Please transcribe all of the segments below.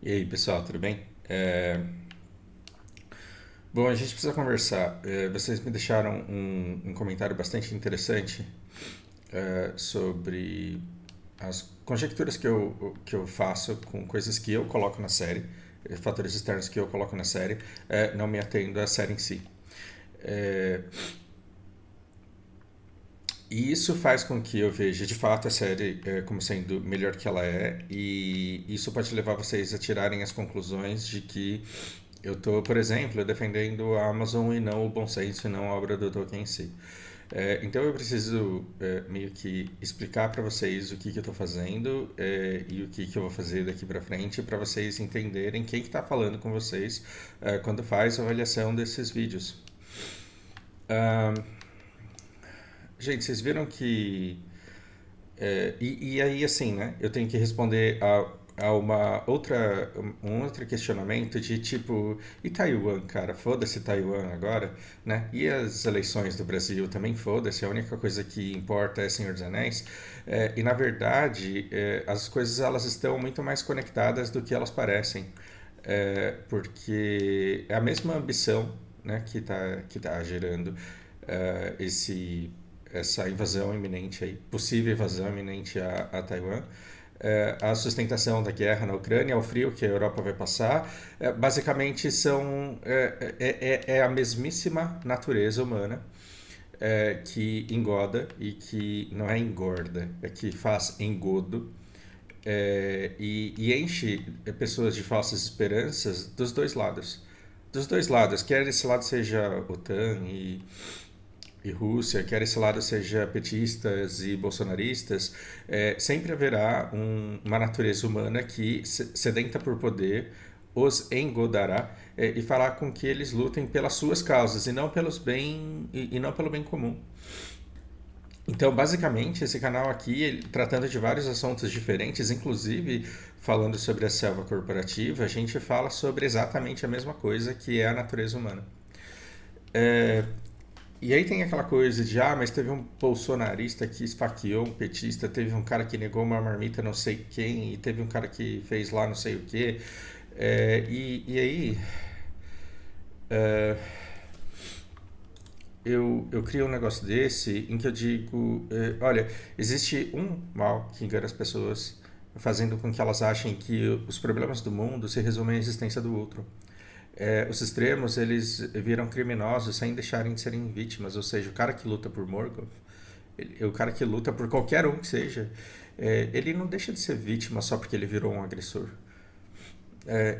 E aí, pessoal, tudo bem? Bom, a gente precisa conversar. Vocês me deixaram um comentário bastante interessante sobre as conjecturas que eu faço com coisas que eu coloco na série, fatores externos que eu coloco na série, não me atendo à série em si. É, e isso faz com que eu veja de fato a série como sendo melhor que ela é, e isso pode levar vocês a tirarem as conclusões de que eu estou, por exemplo, defendendo a Amazon e não o bom senso e não a obra do Tolkien em si. Então eu preciso meio que explicar para vocês o que eu estou fazendo e o que eu vou fazer daqui para frente para vocês entenderem quem que está falando com vocês quando faz a avaliação desses vídeos. Ah, gente, vocês viram que e aí, assim, né? Eu tenho que responder a um outro questionamento de tipo, e Taiwan, cara? Foda-se Taiwan agora, né? E as eleições do Brasil também foda-se, a única coisa que importa é Senhor dos Anéis. E na verdade, as coisas elas estão muito mais conectadas do que elas parecem. Porque é a mesma ambição, né, que tá gerando esse essa invasão iminente aí, possível invasão iminente a Taiwan, a sustentação da guerra na Ucrânia, o frio que a Europa vai passar, basicamente é a mesmíssima natureza humana que engoda e que não é engorda, é que faz engodo e enche pessoas de falsas esperanças dos dois lados. Dos dois lados, quer esse lado seja OTAN e Rússia, quer esse lado seja petistas e bolsonaristas, sempre haverá uma natureza humana que, sedenta por poder, os engodará e fará com que eles lutem pelas suas causas e não pelo bem comum. Então, basicamente, esse canal aqui, tratando de vários assuntos diferentes, inclusive falando sobre a selva corporativa, a gente fala sobre exatamente a mesma coisa que é a natureza humana. É, E aí tem aquela coisa de, mas teve um bolsonarista que esfaqueou um petista, teve um cara que negou uma marmita não sei quem, e teve um cara que fez lá não sei o quê. E aí eu crio um negócio desse em que eu digo, olha, existe um mal que engana as pessoas, fazendo com que elas achem que os problemas do mundo se resumem à existência do outro. Os extremos, eles viram criminosos sem deixarem de serem vítimas, ou seja, o cara que luta por Morgoth, o cara que luta por qualquer um que seja, ele não deixa de ser vítima só porque ele virou um agressor.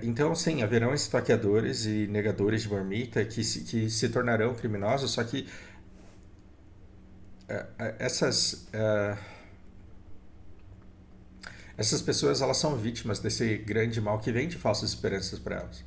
Então, sim, haverão esfaqueadores e negadores de marmita que se tornarão criminosos, só que essas, essas pessoas elas são vítimas desse grande mal que vem de falsas esperanças para elas.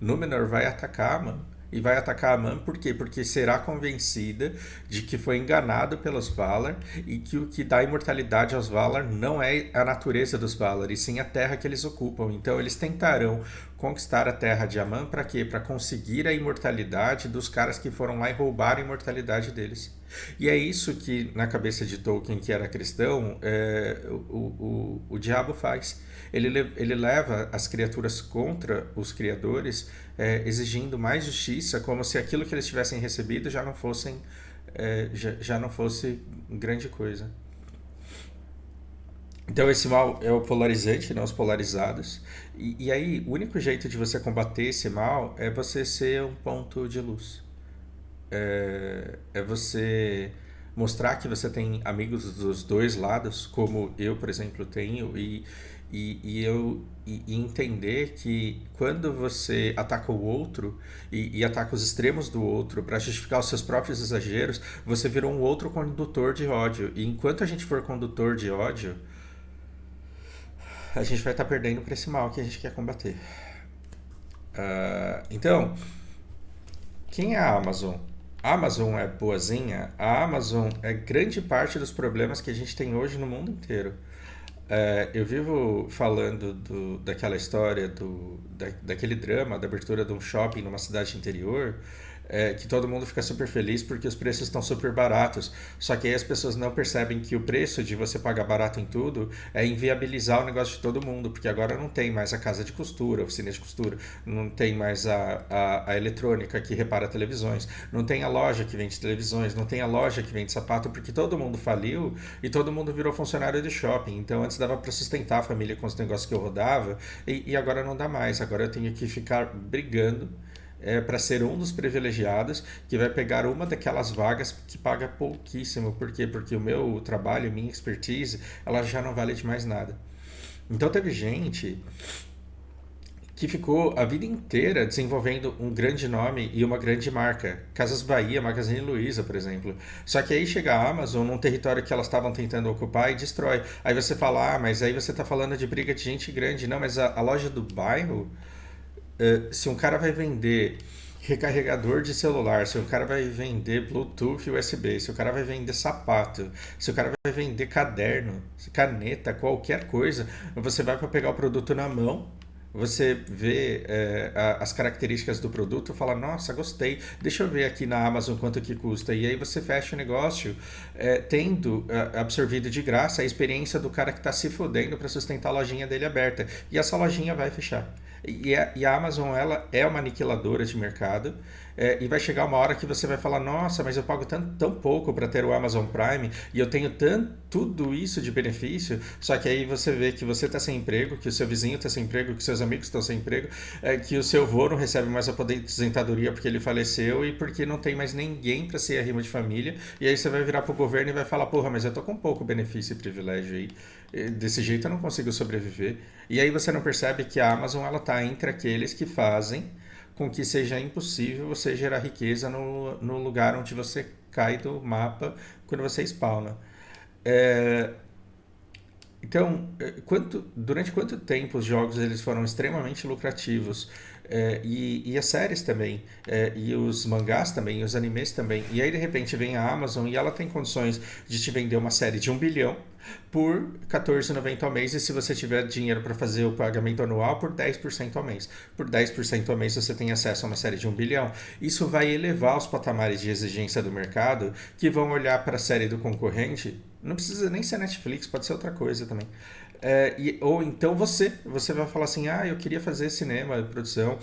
Númenor vai atacar a Man. E vai atacar a Man por quê? Porque será convencida de que foi enganado pelos Valar e que o que dá imortalidade aos Valar não é a natureza dos Valar, e sim a terra que eles ocupam. Então eles tentarão conquistar a terra de Aman para quê? Para conseguir a imortalidade dos caras que foram lá e roubaram a imortalidade deles. E é isso que, na cabeça de Tolkien, que era cristão, o diabo faz. Ele leva as criaturas contra os criadores, exigindo mais justiça, como se aquilo que eles tivessem recebido já não fosse grande coisa. Então esse mal é o polarizante, não os polarizados. E aí o único jeito de você combater esse mal é você ser um ponto de luz. É você mostrar que você tem amigos dos dois lados, como eu, por exemplo, tenho, e entender que quando você ataca o outro e ataca os extremos do outro para justificar os seus próprios exageros, você virou um outro condutor de ódio. E enquanto a gente for condutor de ódio, a gente vai estar perdendo para esse mal que a gente quer combater. Então, quem é a Amazon? A Amazon é boazinha? A Amazon é grande parte dos problemas que a gente tem hoje no mundo inteiro. Eu vivo falando daquela história, daquele drama da abertura de um shopping numa cidade interior, que todo mundo fica super feliz porque os preços estão super baratos. Só que aí as pessoas não percebem que o preço de você pagar barato em tudo é inviabilizar o negócio de todo mundo, porque agora não tem mais a casa de costura, a oficina de costura, não tem mais a eletrônica que repara televisões, não tem a loja que vende televisões, não tem a loja que vende sapato, porque todo mundo faliu e todo mundo virou funcionário de shopping. Então antes dava para sustentar a família com os negócios que eu rodava e agora não dá mais. Agora eu tenho que ficar brigando para ser um dos privilegiados que vai pegar uma daquelas vagas que paga pouquíssimo. Por quê? Porque o meu trabalho, minha expertise, ela já não vale de mais nada. Então teve gente que ficou a vida inteira desenvolvendo um grande nome e uma grande marca. Casas Bahia, Magazine Luiza, por exemplo. Só que aí chega a Amazon num território que elas estavam tentando ocupar e destrói. Aí você fala, mas aí você está falando de briga de gente grande. Não, mas a loja do bairro, se um cara vai vender recarregador de celular, se o cara vai vender Bluetooth USB, se o cara vai vender sapato, se o cara vai vender caderno, caneta, qualquer coisa, você vai para pegar o produto na mão, você vê as características do produto, fala, nossa, gostei, deixa eu ver aqui na Amazon quanto que custa. E aí você fecha o negócio tendo absorvido de graça a experiência do cara que está se fodendo para sustentar a lojinha dele aberta. E essa lojinha vai fechar. E a Amazon, ela é uma aniquiladora de mercado, e vai chegar uma hora que você vai falar, nossa, mas eu pago tão pouco para ter o Amazon Prime e eu tenho tudo isso de benefício, só que aí você vê que você está sem emprego, que o seu vizinho está sem emprego, que seus amigos estão sem emprego, que o seu avô não recebe mais a aposentadoria porque ele faleceu e porque não tem mais ninguém para ser arrimo de família, e aí você vai virar para o governo e vai falar, porra, mas eu tô com pouco benefício e privilégio aí, desse jeito eu não consigo sobreviver. E aí você não percebe que a Amazon ela está entre aqueles que fazem com que seja impossível você gerar riqueza no lugar onde você cai do mapa quando você spawna. É, então, durante quanto tempo os jogos eles foram extremamente lucrativos? E as séries também, e os mangás também, e os animes também. E aí, de repente, vem a Amazon e ela tem condições de te vender uma série de 1 bilhão por R$14,90 ao mês. E se você tiver dinheiro para fazer o pagamento anual, por 10% ao mês. Por 10% ao mês você tem acesso a uma série de 1 bilhão. Isso vai elevar os patamares de exigência do mercado, que vão olhar para a série do concorrente. Não precisa nem ser Netflix, pode ser outra coisa também. Ou então você vai falar assim, eu queria fazer cinema, produção,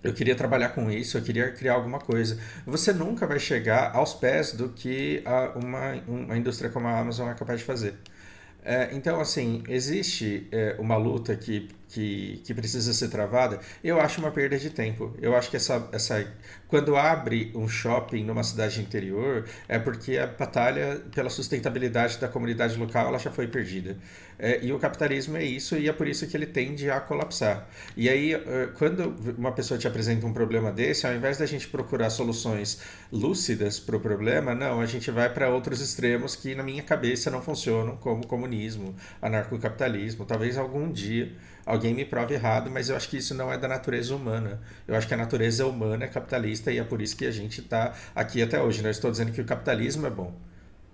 eu queria trabalhar com isso, eu queria criar alguma coisa. Você nunca vai chegar aos pés do que uma indústria como a Amazon é capaz de fazer. Então, assim, existe uma luta que precisa ser travada. Eu acho uma perda de tempo. Eu acho que quando abre um shopping numa cidade interior, é porque a batalha pela sustentabilidade da comunidade local ela já foi perdida. E o capitalismo é isso, e é por isso que ele tende a colapsar. E aí, quando uma pessoa te apresenta um problema desse, ao invés da gente procurar soluções lúcidas para o problema, não, a gente vai para outros extremos que, na minha cabeça, não funcionam, como comunismo, anarcocapitalismo. Talvez algum dia alguém me prove errado, mas eu acho que isso não é da natureza humana. Eu acho que a natureza humana é capitalista e é por isso que a gente está aqui até hoje. Não estou dizendo que o capitalismo é bom.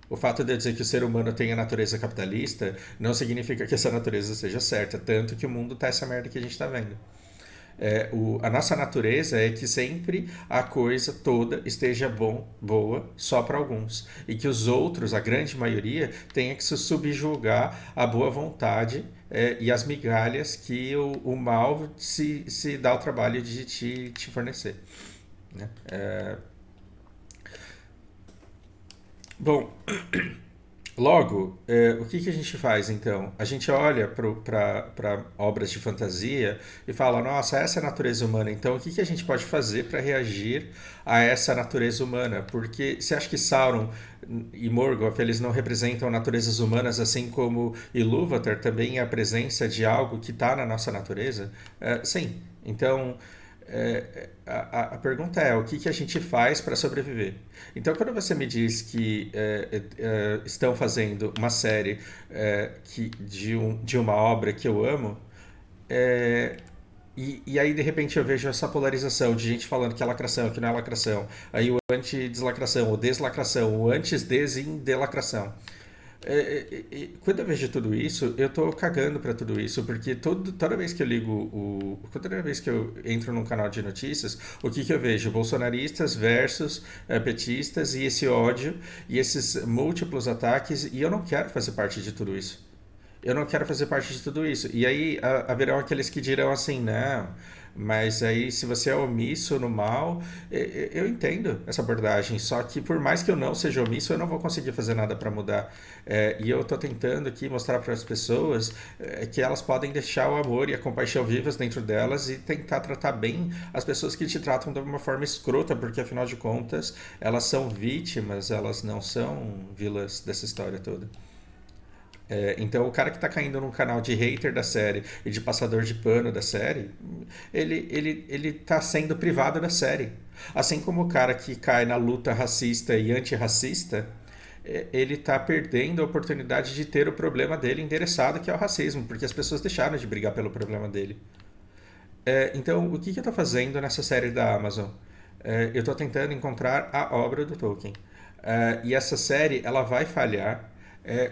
O fato de eu dizer que o ser humano tem a natureza capitalista não significa que essa natureza seja certa, tanto que o mundo tá essa merda que a gente está vendo. A nossa natureza é que sempre a coisa toda esteja boa só para alguns e que os outros, a grande maioria, tenha que se subjugar à boa vontade e às migalhas que o mal se dá o trabalho de te fornecer. Né? Bom, logo, o que a gente faz então? A gente olha para obras de fantasia e fala: nossa, essa é a natureza humana, então o que a gente pode fazer para reagir a essa natureza humana? Porque você acha que Sauron e Morgoth eles não representam naturezas humanas, assim como Ilúvatar também é a presença de algo que está na nossa natureza? Sim. Então, a pergunta é o que a gente faz para sobreviver. Então, quando você me diz que estão fazendo uma série de uma obra que eu amo, é, e aí de repente eu vejo essa polarização de gente falando que é lacração, que não é lacração, aí o anti-deslacração, o deslacração, o antes-desindelacração. Quando eu vejo tudo isso, eu tô cagando pra tudo isso, porque toda vez que eu ligo toda vez que eu entro num canal de notícias, o que que eu vejo? Bolsonaristas versus petistas e esse ódio e esses múltiplos ataques, e eu não quero fazer parte de tudo isso. Eu não quero fazer parte de tudo isso. E aí haverão aqueles que dirão assim, não, mas aí se você é omisso no mal, eu entendo essa abordagem, só que por mais que eu não seja omisso, eu não vou conseguir fazer nada para mudar. E eu estou tentando aqui mostrar para as pessoas que elas podem deixar o amor e a compaixão vivas dentro delas e tentar tratar bem as pessoas que te tratam de uma forma escrota, porque afinal de contas, elas são vítimas, elas não são vilãs dessa história toda. Então, o cara que tá caindo num canal de hater da série e de passador de pano da série, ele tá sendo privado da série. Assim como o cara que cai na luta racista e antirracista, ele tá perdendo a oportunidade de ter o problema dele endereçado, que é o racismo, porque as pessoas deixaram de brigar pelo problema dele. Então, o que, que eu tô fazendo nessa série da Amazon? Eu tô tentando encontrar a obra do Tolkien. E essa série, ela vai falhar,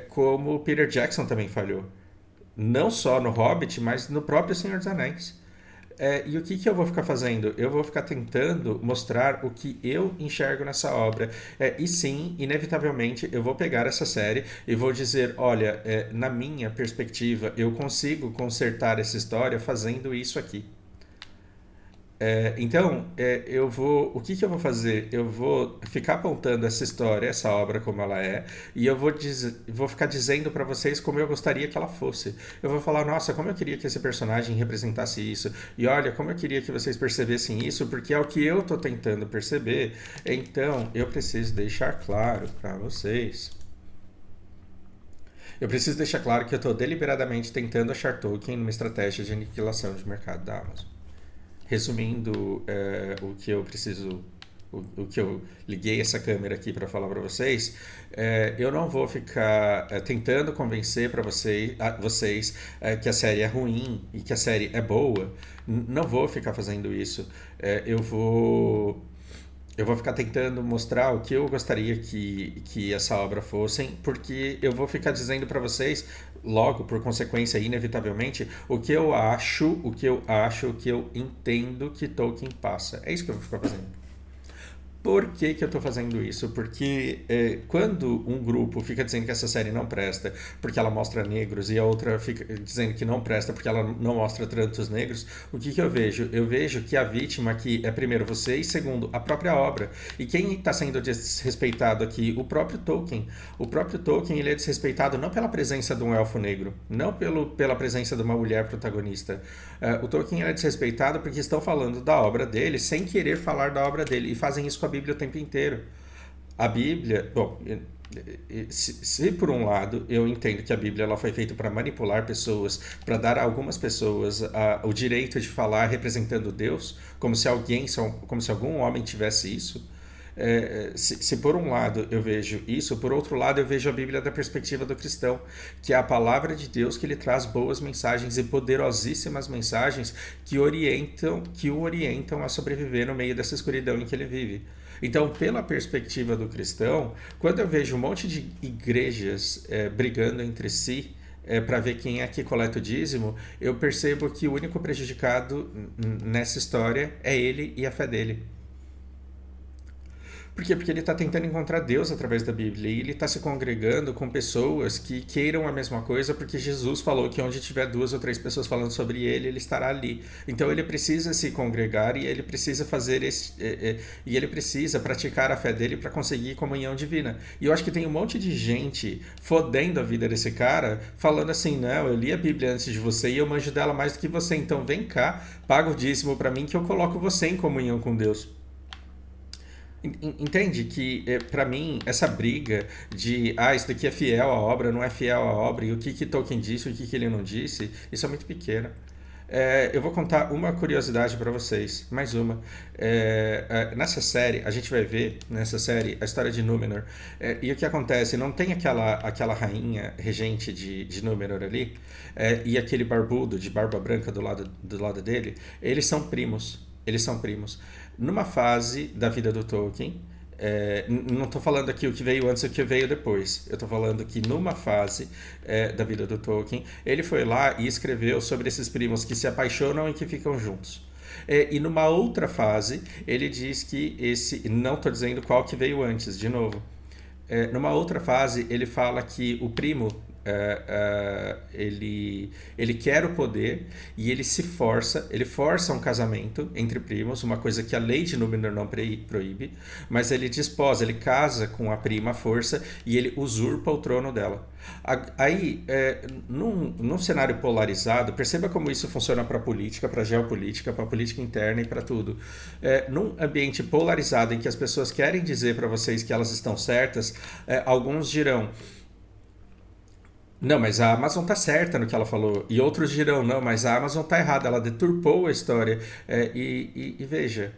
como o Peter Jackson também falhou. Não só no Hobbit, mas no próprio Senhor dos Anéis. E o que, que eu vou ficar fazendo? Eu vou ficar tentando mostrar o que eu enxergo nessa obra. E sim, inevitavelmente, eu vou pegar essa série e vou dizer: olha, na minha perspectiva, eu consigo consertar essa história fazendo isso aqui. Então, eu vou. O que, que eu vou fazer? Eu vou ficar apontando essa história, essa obra como ela é, e eu vou ficar dizendo para vocês como eu gostaria que ela fosse. Eu vou falar, nossa, como eu queria que esse personagem representasse isso, e olha, como eu queria que vocês percebessem isso, porque é o que eu tô tentando perceber. Então, eu preciso deixar claro para vocês. Eu preciso deixar claro que eu estou deliberadamente tentando achar Tolkien numa estratégia de aniquilação de mercado da Amazon. Resumindo, o que eu preciso, o que eu liguei essa câmera aqui para falar para vocês, eu não vou ficar tentando convencer para vocês que a série é ruim e que a série é boa. Não vou ficar fazendo isso. Eu vou ficar tentando mostrar o que eu gostaria que essa obra fossem, porque eu vou ficar dizendo para vocês, logo, por consequência, inevitavelmente, o que eu entendo que Tolkien passa. É isso que eu vou ficar fazendo. Por que, que eu estou fazendo isso? Porque quando um grupo fica dizendo que essa série não presta porque ela mostra negros e a outra fica dizendo que não presta porque ela não mostra tantos negros, o que, que eu vejo? Eu vejo que a vítima aqui é primeiro você e segundo a própria obra. E quem está sendo desrespeitado aqui? O próprio Tolkien. O próprio Tolkien ele é desrespeitado não pela presença de um elfo negro, não pela presença de uma mulher protagonista. O Tolkien é desrespeitado porque estão falando da obra dele sem querer falar da obra dele e fazem isso com a Bíblia o tempo inteiro. A Bíblia, bom, se por um lado eu entendo que a Bíblia ela foi feita para manipular pessoas, para dar a algumas pessoas o direito de falar representando Deus, como se algum homem tivesse isso. Se por um lado eu vejo isso, por outro lado eu vejo a Bíblia da perspectiva do cristão, que é a palavra de Deus que ele traz boas mensagens e poderosíssimas mensagens que o orientam a sobreviver no meio dessa escuridão em que ele vive. Então, pela perspectiva do cristão, quando eu vejo um monte de igrejas brigando entre si para ver quem é que coleta o dízimo, eu percebo que o único prejudicado nessa história é ele e a fé dele. Por quê? Porque ele está tentando encontrar Deus através da Bíblia e ele está se congregando com pessoas que queiram a mesma coisa, porque Jesus falou que onde tiver duas ou três pessoas falando sobre ele, ele estará ali. Então ele precisa se congregar e ele precisa e ele precisa praticar a fé dele para conseguir comunhão divina. E eu acho que tem um monte de gente fodendo a vida desse cara, falando assim: não, eu li a Bíblia antes de você e eu manjo dela mais do que você, então vem cá, paga o dízimo para mim que eu coloco você em comunhão com Deus. Entende que, para mim, essa briga de isso daqui é fiel à obra, não é fiel à obra, e o que, que Tolkien disse, o que, que ele não disse, isso é muito pequeno. Eu vou contar uma curiosidade para vocês, mais uma. Nessa série, a gente vai ver, nessa série, a história de Númenor. E o que acontece? Não tem aquela rainha regente de Númenor ali, e aquele barbudo de barba branca do lado dele, eles são primos. Eles são primos. Numa fase da vida do Tolkien, Não estou falando aqui o que veio antes e o que veio depois. Eu estou falando que numa fase da vida do Tolkien, ele foi lá e escreveu sobre esses primos que se apaixonam e que ficam juntos. E numa outra fase, ele diz que esse. Não estou dizendo qual que veio antes, de novo. Numa outra fase, ele fala que o primo ele quer o poder e ele força um casamento entre primos, uma coisa que a lei de Númenor não proíbe, mas ele desposa, ele casa com a prima à força e ele usurpa o trono dela. Aí, num cenário polarizado, perceba como isso funciona para a política, para a geopolítica, para a política interna e para tudo. Num ambiente polarizado em que as pessoas querem dizer para vocês que elas estão certas, alguns dirão: não, mas a Amazon tá certa no que ela falou. E outros dirão: não, mas a Amazon tá errada, ela deturpou a história. E veja,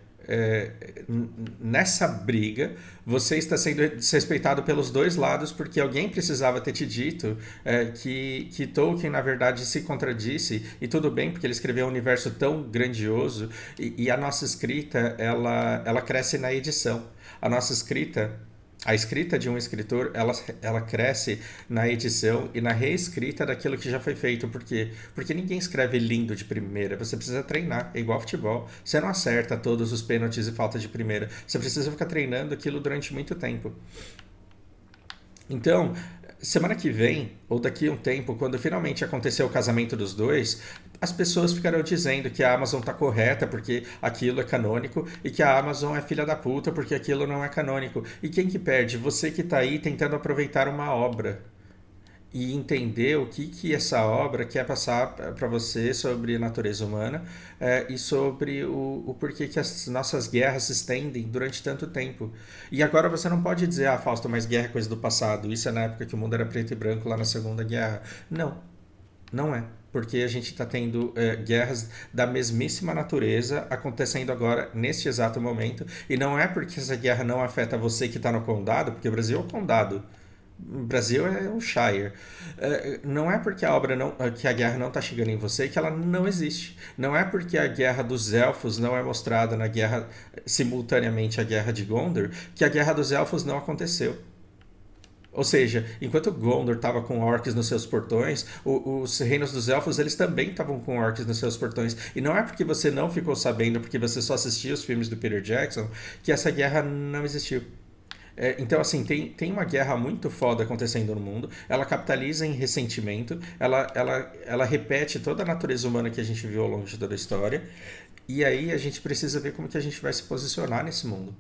nessa briga, você está sendo desrespeitado pelos dois lados, porque alguém precisava ter te dito que Tolkien, na verdade, se contradisse. E tudo bem, porque ele escreveu um universo tão grandioso. E a nossa escrita, ela cresce na edição. A nossa escrita. A escrita de um escritor, ela cresce na edição e na reescrita daquilo que já foi feito. Por quê? Porque ninguém escreve lindo de primeira. Você precisa treinar. É igual futebol. Você não acerta todos os pênaltis e faltas de primeira. Você precisa ficar treinando aquilo durante muito tempo. Então, semana que vem, ou daqui a um tempo, quando finalmente acontecer o casamento dos dois, as pessoas ficarão dizendo que a Amazon está correta porque aquilo é canônico e que a Amazon é filha da puta porque aquilo não é canônico. E quem que perde? Você que está aí tentando aproveitar uma obra e entender o que essa obra quer passar para você sobre a natureza humana e sobre o porquê que as nossas guerras se estendem durante tanto tempo. E agora você não pode dizer: ah, Fausto, mas guerra é coisa do passado, isso é na época que o mundo era preto e branco lá na Segunda Guerra. Não, não é. Porque a gente está tendo guerras da mesmíssima natureza acontecendo agora, neste exato momento. E não é porque essa guerra não afeta você que está no condado, porque o Brasil é um condado. O Brasil é um Shire. Não é porque a obra não, que a guerra não está chegando em você que ela não existe. Não é porque a guerra dos elfos não é mostrada na guerra simultaneamente à guerra de Gondor que a guerra dos elfos não aconteceu. Ou seja, enquanto Gondor estava com orcs nos seus portões, os reinos dos elfos eles também estavam com orcs nos seus portões. E não é porque você não ficou sabendo, porque você só assistia os filmes do Peter Jackson, que essa guerra não existiu. Então, assim, tem uma guerra muito foda acontecendo no mundo. Ela capitaliza em ressentimento. Ela repete toda a natureza humana que a gente viu ao longo de toda a história. E aí a gente precisa ver como que a gente vai se posicionar nesse mundo.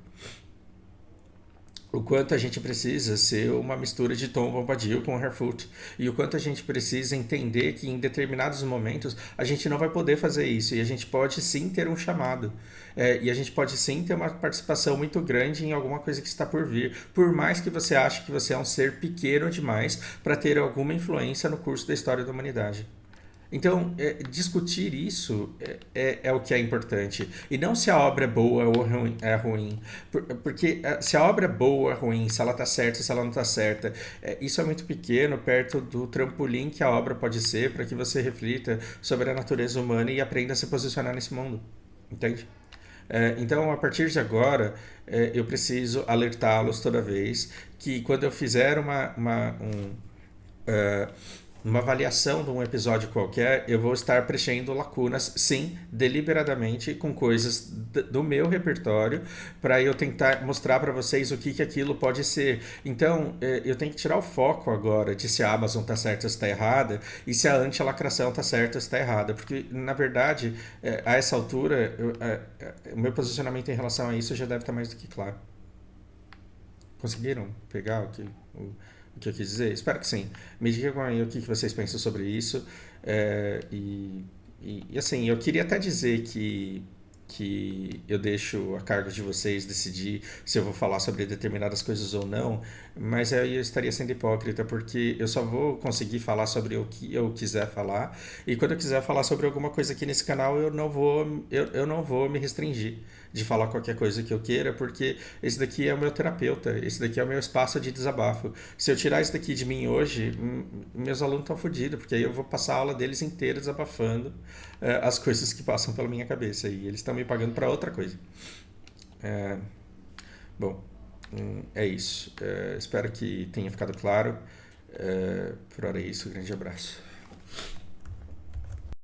O quanto a gente precisa ser uma mistura de Tom Bombadil com Harfoot. E o quanto a gente precisa entender que em determinados momentos a gente não vai poder fazer isso. E a gente pode sim ter um chamado. E a gente pode sim ter uma participação muito grande em alguma coisa que está por vir. Por mais que você ache que você é um ser pequeno demais para ter alguma influência no curso da história da humanidade. Então, discutir isso é o que é importante. E não se a obra é boa ou é ruim. Porque se a obra é boa ou é ruim, se ela está certa, se ela não está certa, isso é muito pequeno perto do trampolim que a obra pode ser para que você reflita sobre a natureza humana e aprenda a se posicionar nesse mundo. Entende? Então, a partir de agora, eu preciso alertá-los toda vez que quando eu fizer uma avaliação de um episódio qualquer, eu vou estar preenchendo lacunas, sim, deliberadamente, com coisas do meu repertório, para eu tentar mostrar para vocês o que aquilo pode ser. Então, eu tenho que tirar o foco agora de se a Amazon está certa ou está errada, e se a anti-lacração está certa ou está errada, porque, na verdade, a essa altura, o meu posicionamento em relação a isso já deve estar mais do que claro. Conseguiram pegar o que eu quis dizer? Espero que sim. Me digam aí o que vocês pensam sobre isso. E assim, eu queria até dizer que eu deixo a cargo de vocês decidir se eu vou falar sobre determinadas coisas ou não, mas aí eu estaria sendo hipócrita, porque eu só vou conseguir falar sobre o que eu quiser falar, e quando eu quiser falar sobre alguma coisa aqui nesse canal, eu não vou me restringir de falar qualquer coisa que eu queira, porque esse daqui é o meu terapeuta, esse daqui é o meu espaço de desabafo. Se eu tirar isso daqui de mim hoje, meus alunos estão fodidos, porque aí eu vou passar a aula deles inteira desabafando as coisas que passam pela minha cabeça, e eles estão me pagando para outra coisa. Bom, É isso. Espero que tenha ficado claro. Por hora é isso. Grande abraço.